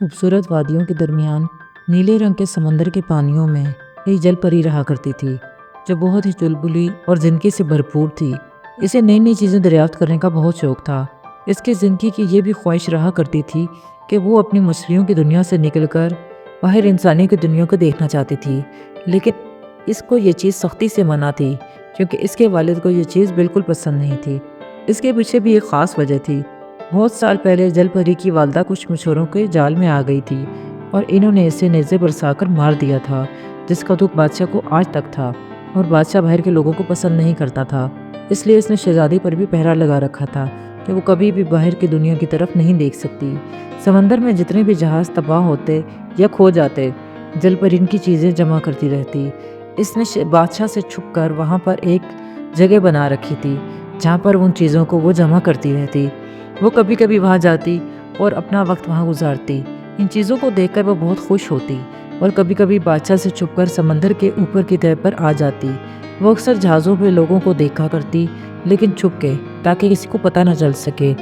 خوبصورت وادیوں کے درمیان نیلے رنگ کے سمندر کے پانیوں میں ایک جل پری رہا کرتی تھی جو بہت ہی چلبلی اور زندگی سے بھرپور تھی۔ اسے نئی نئی چیزیں دریافت کرنے کا بہت شوق تھا۔ اس کی زندگی کی یہ بھی خواہش رہا کرتی تھی کہ وہ اپنی مچھلیوں کی دنیا سے نکل کر باہر انسانی کی دنیا کو دیکھنا چاہتی تھی، لیکن اس کو یہ چیز سختی سے منع تھی کیونکہ اس کے والد کو یہ چیز بالکل پسند نہیں تھی۔ اس کے پیچھے بھی ایک خاص وجہ تھی۔ بہت سال پہلے جل پری کی والدہ کچھ مچھوروں کے جال میں آ گئی تھی اور انہوں نے اسے نیزے برسا کر مار دیا تھا، جس کا دکھ بادشاہ کو آج تک تھا، اور بادشاہ باہر کے لوگوں کو پسند نہیں کرتا تھا، اس لیے اس نے شہزادی پر بھی پہرا لگا رکھا تھا کہ وہ کبھی بھی باہر کی دنیا کی طرف نہیں دیکھ سکتی۔ سمندر میں جتنے بھی جہاز تباہ ہوتے یا کھو جاتے، جل پری ان کی چیزیں جمع کرتی رہتی۔ اس نے بادشاہ سے چھپ کر وہاں پر ایک جگہ بنا رکھی تھی جہاں پر ان چیزوں کو وہ جمع کرتی رہتی۔ وہ کبھی کبھی وہاں جاتی اور اپنا وقت وہاں گزارتی۔ ان چیزوں کو دیکھ کر وہ بہت خوش ہوتی اور کبھی کبھی بادشاہ سے چھپ کر سمندر کے اوپر کی تہہ پر آ جاتی۔ وہ اکثر جہازوں پہ لوگوں کو دیکھا کرتی، لیکن چھپ کے، تاکہ کسی کو پتہ نہ چل سکے۔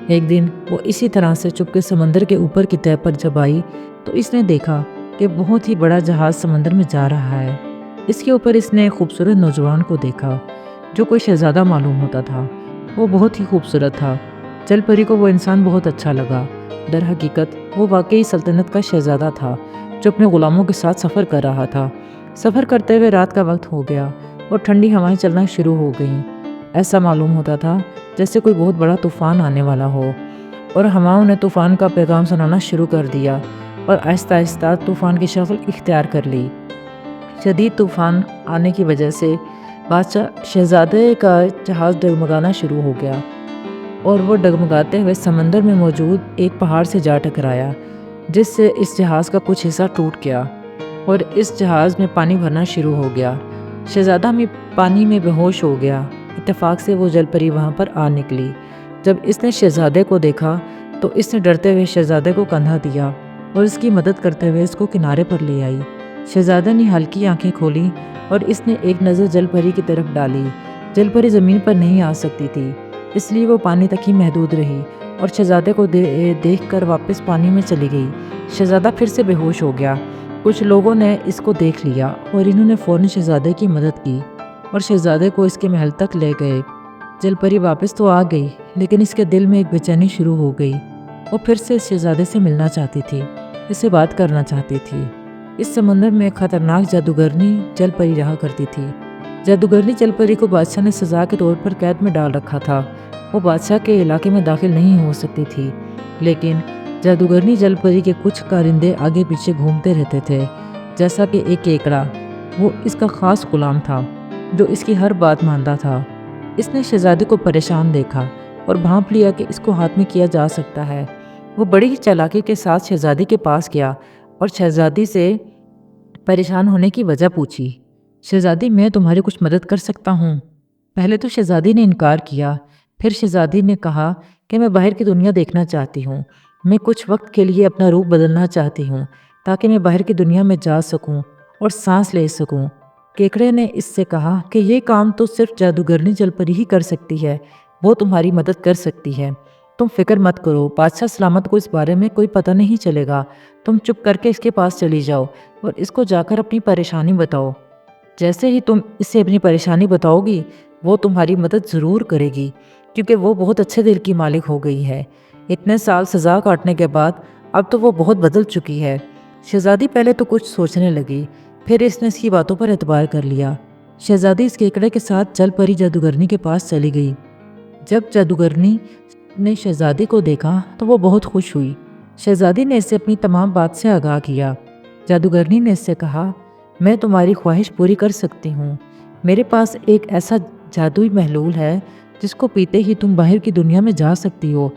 ایک دن وہ اسی طرح سے چھپ کے سمندر کے اوپر کی تہہ پر جب آئی تو اس نے دیکھا کہ بہت ہی بڑا جہاز سمندر میں جا رہا ہے۔ اس کے اوپر اس نے ایک خوبصورت نوجوان کو دیکھا جو کوئی شہزادہ معلوم ہوتا تھا۔ وہ بہت ہی خوبصورت تھا۔ جل پری کو وہ انسان بہت اچھا لگا۔ در حقیقت وہ واقعی سلطنت کا شہزادہ تھا جو اپنے غلاموں کے ساتھ سفر کر رہا تھا۔ سفر کرتے ہوئے رات کا وقت ہو گیا اور ٹھنڈی ہوائیں چلنا شروع ہو گئیں۔ ایسا معلوم ہوتا تھا جیسے کوئی بہت بڑا طوفان آنے والا ہو، اور ہواؤں نے طوفان کا پیغام سنانا شروع کر دیا اور آہستہ آہستہ طوفان کی شکل اختیار کر لی۔ شدید طوفان آنے کی وجہ سے بادشاہ شہزادے کا جہاز ڈگمگانا شروع ہو گیا اور وہ ڈگمگاتے ہوئے سمندر میں موجود ایک پہاڑ سے جا ٹکرایا، جس سے اس جہاز کا کچھ حصہ ٹوٹ گیا اور اس جہاز میں پانی بھرنا شروع ہو گیا۔ شہزادہ میں پانی میں بے ہوش ہو گیا۔ اتفاق سے وہ جل پری وہاں پر آ نکلی۔ جب اس نے شہزادے کو دیکھا تو اس نے ڈرتے ہوئے شہزادے کو کندھا دیا اور اس کی مدد کرتے ہوئے اس کو کنارے پر لے آئی۔ شہزادے نے ہلکی آنکھیں کھولی اور اس نے ایک نظر جل پری کی طرف ڈالی۔ جل پری زمین پر نہیں آ سکتی تھی، اس لیے وہ پانی تک ہی محدود رہی اور شہزادے کو دیکھ کر واپس پانی میں چلی گئی۔ شہزادہ پھر سے بے ہوش ہو گیا۔ کچھ لوگوں نے اس کو دیکھ لیا اور انہوں نے فوراً شہزادے کی مدد کی اور شہزادے کو اس کے محل تک لے گئے۔ جل پری واپس تو آ گئی، لیکن اس کے دل میں ایک بے چینی شروع ہو گئی۔ وہ پھر سے اس شہزادے سے ملنا چاہتی تھی، اس سے بات کرنا چاہتی تھی۔ اس سمندر میں ایک خطرناک جادوگرنی جل پری رہا کرتی تھی۔ جادوگرنی جل پری کو بادشاہ نے سزا کے طور پر قید میں ڈال رکھا تھا۔ وہ بادشاہ کے علاقے میں داخل نہیں ہو سکتی تھی، لیکن جادوگرنی جل پری کے کچھ کارندے آگے پیچھے گھومتے رہتے تھے، جیسا کہ ایک کیکڑا۔ وہ اس کا خاص غلام تھا جو اس کی ہر بات مانتا تھا۔ اس نے شہزادے کو پریشان دیکھا اور بھانپ لیا کہ اس کو ہاتھ میں کیا جا سکتا ہے۔ وہ بڑی ہی چالاکی کے ساتھ شہزادی کے پاس گیا اور شہزادی سے پریشان ہونے کی وجہ پوچھی۔ شہزادی، میں تمہاری کچھ مدد کر سکتا ہوں؟ پہلے تو شہزادی نے انکار کیا، پھر شہزادی نے کہا کہ میں باہر کی دنیا دیکھنا چاہتی ہوں۔ میں کچھ وقت کے لیے اپنا روپ بدلنا چاہتی ہوں تاکہ میں باہر کی دنیا میں جا سکوں اور سانس لے سکوں۔ کیکڑے نے اس سے کہا کہ یہ کام تو صرف جادوگرنی جل پری ہی کر سکتی ہے، وہ تمہاری مدد کر سکتی ہے۔ تم فکر مت کرو، بادشاہ سلامت کو اس بارے میں کوئی پتہ نہیں چلے گا۔ تم چپ کر کے اس کے پاس چلی جاؤ اور اس کو جا کر اپنی پریشانی بتاؤ۔ جیسے ہی تم اسے اپنی پریشانی بتاؤ گی، وہ تمہاری مدد ضرور کرے گی، کیونکہ وہ بہت اچھے دل کی مالک ہو گئی ہے۔ اتنے سال سزا کاٹنے کے بعد اب تو وہ بہت بدل چکی ہے۔ شہزادی پہلے تو کچھ سوچنے لگی، پھر اس نے اس کی باتوں پر اعتبار کر لیا۔ شہزادی اس کیکڑے کے ساتھ جل پری جادوگرنی کے پاس چلی گئی۔ جب جادوگرنی نے شہزادی کو دیکھا تو وہ بہت خوش ہوئی۔ شہزادی نے اسے اپنی تمام بات سے آگاہ کیا۔ جادوگرنی نے اس سے کہا، میں تمہاری خواہش پوری کر سکتی ہوں۔ میرے پاس ایک ایسا جادوئی محلول ہے جس کو پیتے ہی تم باہر کی دنیا میں جا سکتی ہو۔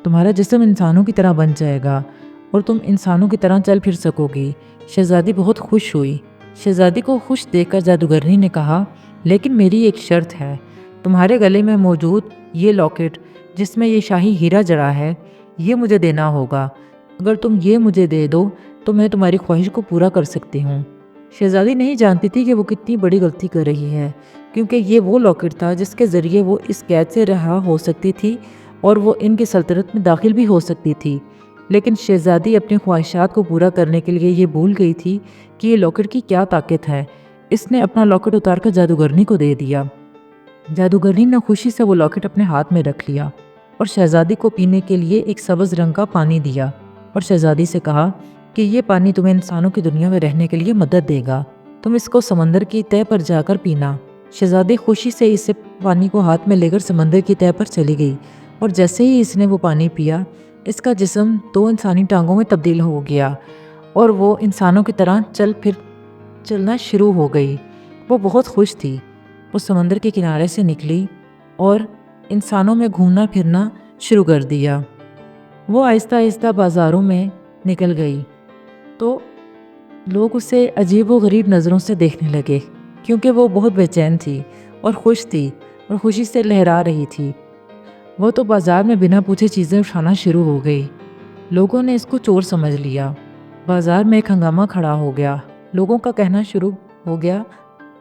تمہارا جسم انسانوں کی طرح بن جائے گا اور تم انسانوں کی طرح چل پھر سکو گی۔ شہزادی بہت خوش ہوئی۔ شہزادی کو خوش دیکھ کر جادوگرنی نے کہا، لیکن میری ایک شرط ہے۔ تمہارے گلے میں موجود یہ لاکٹ جس میں یہ شاہی ہیرا جڑا ہے، یہ مجھے دینا ہوگا۔ اگر تم یہ مجھے دے دو تو میں تمہاری خواہش کو پورا کر سکتی ہوں۔ شہزادی نہیں جانتی تھی کہ وہ کتنی بڑی غلطی کر رہی ہے، کیونکہ یہ وہ لاکٹ تھا جس کے ذریعے وہ اس قید سے رہا ہو سکتی تھی اور وہ ان کی سلطنت میں داخل بھی ہو سکتی تھی۔ لیکن شہزادی اپنی خواہشات کو پورا کرنے کے لیے یہ بھول گئی تھی کہ یہ لاکٹ کی کیا طاقت ہے۔ اس نے اپنا لاکٹ اتار کر جادوگرنی کو دے دیا۔ جادوگرنی نے خوشی سے وہ لاکٹ اپنے ہاتھ میں رکھ لیا اور شہزادی کو پینے کے لیے ایک سبز رنگ کا پانی دیا اور شہزادی سے کہا کہ یہ پانی تمہیں انسانوں کی دنیا میں رہنے کے لیے مدد دے گا، تم اس کو سمندر کی تہہ پر جا کر پینا۔ شہزادی خوشی سے اس پانی کو ہاتھ میں لے کر سمندر کی تہہ پر چلی گئی اور جیسے ہی اس نے وہ پانی پیا، اس کا جسم 2 انسانی ٹانگوں میں تبدیل ہو گیا اور وہ انسانوں کی طرح چلنا شروع ہو گئی۔ وہ بہت خوش تھی۔ وہ سمندر کے کنارے سے نکلی اور انسانوں میں گھومنا پھرنا شروع کر دیا۔ وہ آہستہ آہستہ بازاروں میں نکل گئی تو لوگ اسے عجیب و غریب نظروں سے دیکھنے لگے، کیونکہ وہ بہت بے چین تھی اور خوش تھی اور خوشی سے لہرا رہی تھی۔ وہ تو بازار میں بنا پوچھے چیزیں اٹھانا شروع ہو گئی۔ لوگوں نے اس کو چور سمجھ لیا۔ بازار میں ایک ہنگامہ کھڑا ہو گیا۔ لوگوں کا کہنا شروع ہو گیا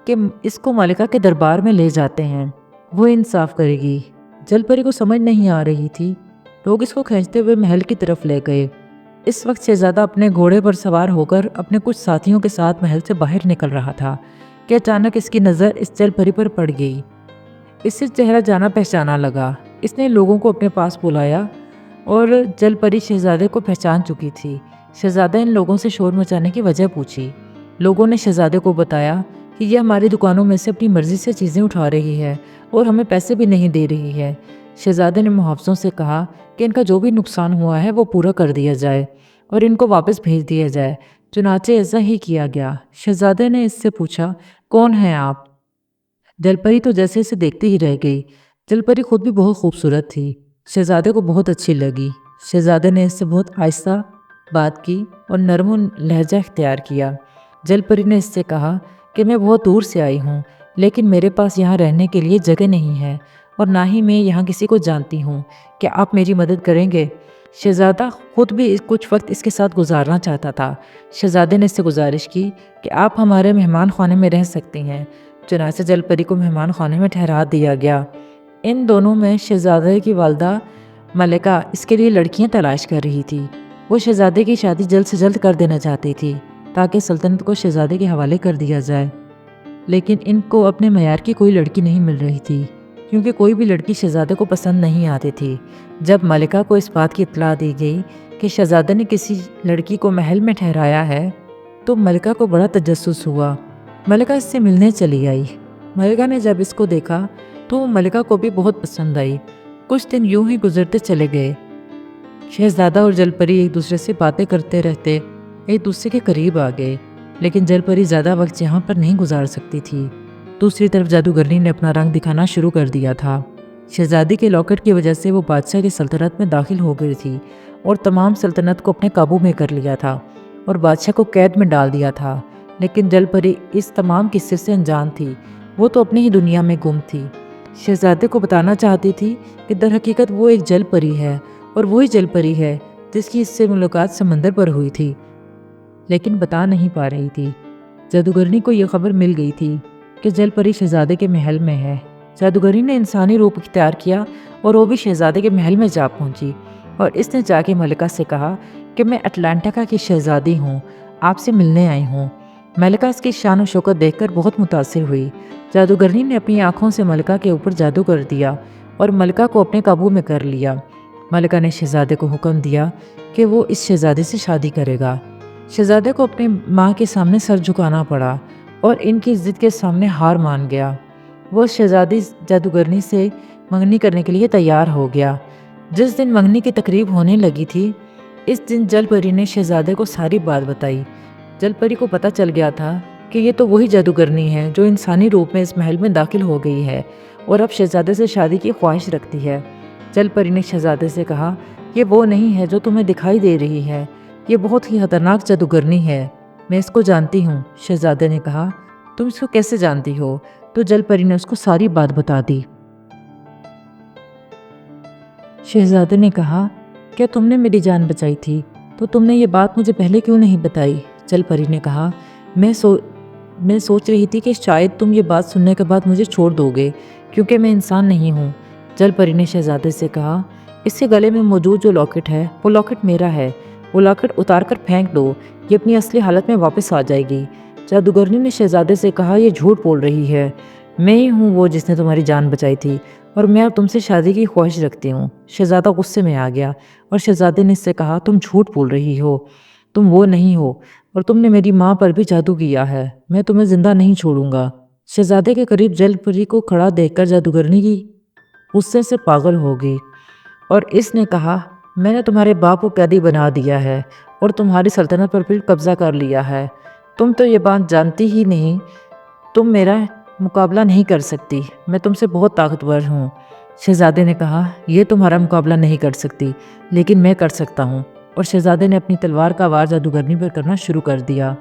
کہ اس کو ملکہ کے دربار میں لے جاتے ہیں، وہ انصاف کرے گی۔ جل پری کو سمجھ نہیں آ رہی تھی۔ لوگ اس کو کھینچتے ہوئے محل کی طرف لے گئے۔ اس وقت شہزادہ اپنے گھوڑے پر سوار ہو کر اپنے کچھ ساتھیوں کے ساتھ محل سے باہر نکل رہا تھا کہ اچانک اس کی نظر اس جل پری پر پڑ گئی۔ اس سے چہرہ جانا پہچانا لگا۔ اس نے لوگوں کو اپنے پاس بلایا اور جل پری شہزادے کو پہچان چکی تھی۔ شہزادہ ان لوگوں سے شور مچانے کی وجہ پوچھی۔ لوگوں نے شہزادے کو بتایا کہ یہ ہماری دکانوں میں سے اپنی مرضی سے چیزیں اٹھا رہی ہے اور ہمیں پیسے بھی نہیں دے رہی ہے۔ شہزادے نے محافظوں سے کہا کہ ان کا جو بھی نقصان ہوا ہے وہ پورا کر دیا جائے اور ان کو واپس بھیج دیا جائے۔ چنانچہ ایسا ہی کیا گیا۔ شہزادے نے اس سے پوچھا، کون ہیں آپ؟ جل پری تو جیسے اسے دیکھتی ہی رہ گئی۔ جل پری خود بھی بہت خوبصورت تھی۔ شہزادے کو بہت اچھی لگی۔ شہزادے نے اس سے بہت آہستہ بات کی اور نرم لہجہ اختیار کیا۔ جل پری نے اس سے کہا کہ میں بہت دور سے آئی ہوں، لیکن میرے پاس یہاں رہنے کے لیے جگہ نہیں ہے اور نہ ہی میں یہاں کسی کو جانتی ہوں۔ کیا آپ میری مدد کریں گے؟ شہزادہ خود بھی کچھ وقت اس کے ساتھ گزارنا چاہتا تھا۔ شہزادے نے اس سے گزارش کی کہ آپ ہمارے مہمان خانے میں رہ سکتی ہیں۔ چنانچہ جل پری کو مہمان خانے میں ٹھہرا دیا گیا۔ ان دونوں میں شہزادے کی والدہ ملکہ اس کے لیے لڑکیاں تلاش کر رہی تھی۔ وہ شہزادے کی شادی جلد سے جلد کر دینا چاہتی تھی تاکہ سلطنت کو شہزادے کے حوالے کر دیا جائے، لیکن ان کو اپنے معیار کی کوئی لڑکی نہیں مل رہی تھی، کیونکہ کوئی بھی لڑکی شہزادے کو پسند نہیں آتی تھی۔ جب ملکہ کو اس بات کی اطلاع دی گئی کہ شہزادے نے کسی لڑکی کو محل میں ٹھہرایا ہے تو ملکہ کو بڑا تجسس ہوا۔ ملکہ اس سے ملنے چلی آئی۔ ملکہ نے جب اس کو دیکھا تو ملکہ کو بھی بہت پسند آئی۔ کچھ دن یوں ہی گزرتے چلے گئے۔ شہزادہ اور جل پری ایک دوسرے سے باتیں کرتے رہتے، ایک دوسرے کے قریب آ گئے، لیکن جل پری زیادہ وقت یہاں پر نہیں گزار سکتی تھی۔ دوسری طرف جادوگرنی نے اپنا رنگ دکھانا شروع کر دیا تھا۔ شہزادی کے لاکٹ کی وجہ سے وہ بادشاہ کی سلطنت میں داخل ہو گئی تھی اور تمام سلطنت کو اپنے قابو میں کر لیا تھا اور بادشاہ کو قید میں ڈال دیا تھا، لیکن جل پری اس تمام قصے سے انجان تھی۔ وہ تو اپنی ہی دنیا میں گم تھی۔ شہزادے کو بتانا چاہتی تھی کہ در حقیقت وہ ایک جل پری ہے اور وہی جل پری ہے جس کی اس سے ملاقات سمندر پر ہوئی تھی، لیکن بتا نہیں پا رہی تھی۔ جادوگرنی کو یہ خبر مل گئی تھی کہ جل پری شہزادے کے محل میں ہے۔ جادوگرنی نے انسانی روپ اختیار کیا اور وہ بھی شہزادے کے محل میں جا پہنچی اور اس نے جا کے ملکہ سے کہا کہ میں اٹلانٹکا کی شہزادی ہوں، آپ سے ملنے آئی ہوں۔ ملکہ اس کی شان و شوکت دیکھ کر بہت متاثر ہوئی۔ جادوگرنی نے اپنی آنکھوں سے ملکہ کے اوپر جادو کر دیا اور ملکہ کو اپنے قابو میں کر لیا۔ ملکہ نے شہزادے کو حکم دیا کہ وہ اس شہزادے سے شادی کرے گا۔ شہزادے کو اپنی ماں کے سامنے سر جھکانا پڑا اور ان کی ضد کے سامنے ہار مان گیا۔ وہ شہزادی جادوگرنی سے منگنی کرنے کے لیے تیار ہو گیا۔ جس دن منگنی کی تقریب ہونے لگی تھی، اس دن جل پری نے شہزادے کو ساری بات بتائی۔ جل پری کو پتہ چل گیا تھا کہ یہ تو وہی جادوگرنی ہے جو انسانی روپ میں اس محل میں داخل ہو گئی ہے اور اب شہزادے سے شادی کی خواہش رکھتی ہے۔ جل پری نے شہزادے سے کہا، یہ وہ نہیں ہے جو تمہیں دکھائی دے رہی ہے، یہ بہت ہی خطرناک جادوگرنی ہے، میں اس کو جانتی ہوں۔ شہزادے نے کہا، تم اس کو کیسے جانتی ہو؟ تو جل پری نے اس کو ساری بات بتا دی۔ شہزادے نے کہا، کیا تم نے میری جان بچائی تھی تو تم نے یہ بات مجھے پہلے کیوں نہیں بتائی؟ جل پری نے کہا، میں سوچ رہی تھی کہ شاید تم یہ بات سننے کے بعد مجھے چھوڑ دو گے، کیونکہ میں انسان نہیں ہوں۔ جل پری نے شہزادے سے کہا، اس کے گلے میں موجود جو لاکٹ ہے وہ لاکٹ میرا ہے، وہ لاکٹ اتار کر پھینک دو، یہ اپنی اصلی حالت میں واپس آ جائے گی۔ جادوگرنی نے شہزادے سے کہا، یہ جھوٹ بول رہی ہے، میں ہی ہوں وہ جس نے تمہاری جان بچائی تھی، اور میں اب تم سے شادی کی خواہش رکھتی ہوں۔ شہزادہ غصے میں آ گیا اور شہزادے نے اس سے کہا، تم جھوٹ بول رہی ہو، تم وہ نہیں ہو، اور تم نے میری ماں پر بھی جادو کیا ہے، میں تمہیں زندہ نہیں چھوڑوں گا۔ شہزادے کے قریب جل پری کو کھڑا دیکھ کر جادوگرنی کی غصے سے پاگل ہو گئی اور اس نے کہا، میں نے تمہارے باپ کو قیدی بنا دیا ہے اور تمہاری سلطنت پر بھی قبضہ کر لیا ہے، تم تو یہ بات جانتی ہی نہیں، تم میرا مقابلہ نہیں کر سکتی، میں تم سے بہت طاقتور ہوں۔ شہزادے نے کہا، یہ تمہارا مقابلہ نہیں کر سکتی، لیکن میں کر سکتا ہوں، اور شہزادے نے اپنی تلوار کا وار جادوگرنی پر کرنا شروع کر دیا،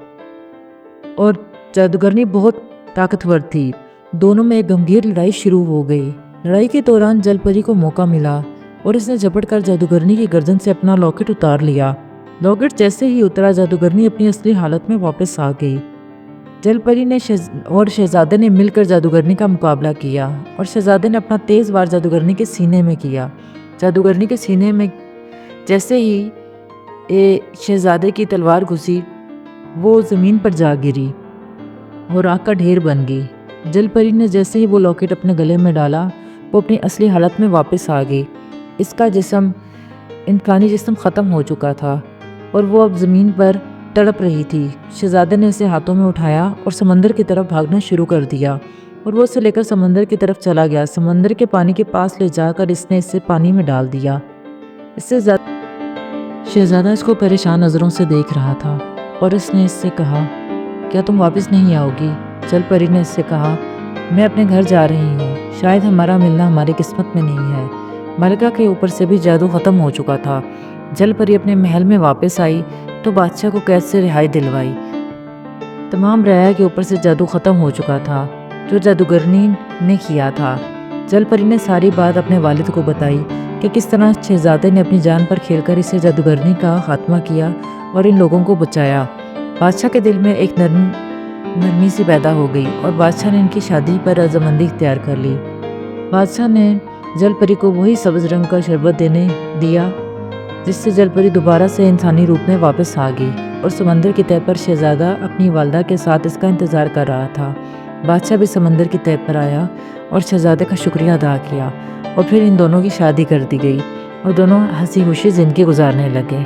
اور جادوگرنی بہت طاقتور تھی۔ دونوں میں ایک گمبھیر لڑائی شروع ہو گئی۔ لڑائی کے دوران جل پری کو موقع ملا اور اس نے جھپٹ کر جادوگرنی کی گردن سے اپنا لاکٹ اتار لیا۔ لاکٹ جیسے ہی اترا، جادوگرنی اپنی اصلی حالت میں واپس آ گئی۔ جل پری نے اور شہزادے نے مل کر جادوگرنی کا مقابلہ کیا، اور شہزادے نے اپنا تیز وار جادوگرنی کے سینے میں کیا۔ جادوگرنی کے سینے میں جیسے ہی شہزادے کی تلوار گھسی، وہ زمین پر جا گری اور آگ کا ڈھیر بن گئی۔ جل پری نے جیسے ہی وہ لاکٹ اپنے گلے میں ڈالا، وہ اپنی اصلی حالت میں واپس آ گئی۔ اس کا انسانی جسم ختم ہو چکا تھا اور وہ اب زمین پر تڑپ رہی تھی۔ شہزادے نے اسے ہاتھوں میں اٹھایا اور سمندر کی طرف بھاگنا شروع کر دیا، اور وہ اسے لے کر سمندر کی طرف چلا گیا۔ سمندر کے پانی کے پاس لے جا کر اس نے اسے پانی میں ڈال دیا۔ شہزادہ اس کو پریشان نظروں سے دیکھ رہا تھا اور اس نے اس سے کہا، کیا تم واپس نہیں آؤ گی؟ جل پری نے اس سے کہا، میں اپنے گھر جا رہی ہوں، شاید ہمارا ملنا ہماری قسمت میں نہیں ہے۔ ملکہ کے اوپر سے بھی جادو ختم ہو چکا تھا۔ جل پری اپنے محل میں واپس آئی تو بادشاہ کو قید سے رہائی دلوائی۔ تمام رعایا کے اوپر سے جادو ختم ہو چکا تھا جو جادوگرنی نے کیا تھا۔ جل پری نے ساری بات اپنے والد کو بتائی کہ کس طرح شہزادے نے اپنی جان پر کھیل کر اسے جادوگرنی کا خاتمہ کیا اور ان لوگوں کو بچایا۔ بادشاہ کے دل میں ایک نرمی سی پیدا ہو گئی اور بادشاہ نے ان کی شادی پر رضامندی اختیار کر لی۔ بادشاہ نے جل پری کو وہی سبز رنگ کا شربت دینے دیا جس سے جل پری دوبارہ سے انسانی روپ میں واپس آ گئی، اور سمندر کی تہہ پر شہزادہ اپنی والدہ کے ساتھ اس کا انتظار کر رہا تھا۔ بادشاہ بھی سمندر کی تہہ پر آیا اور شہزادے کا شکریہ ادا کیا، اور پھر ان دونوں کی شادی کر دی گئی اور دونوں ہنسی خوشی زندگی گزارنے لگے۔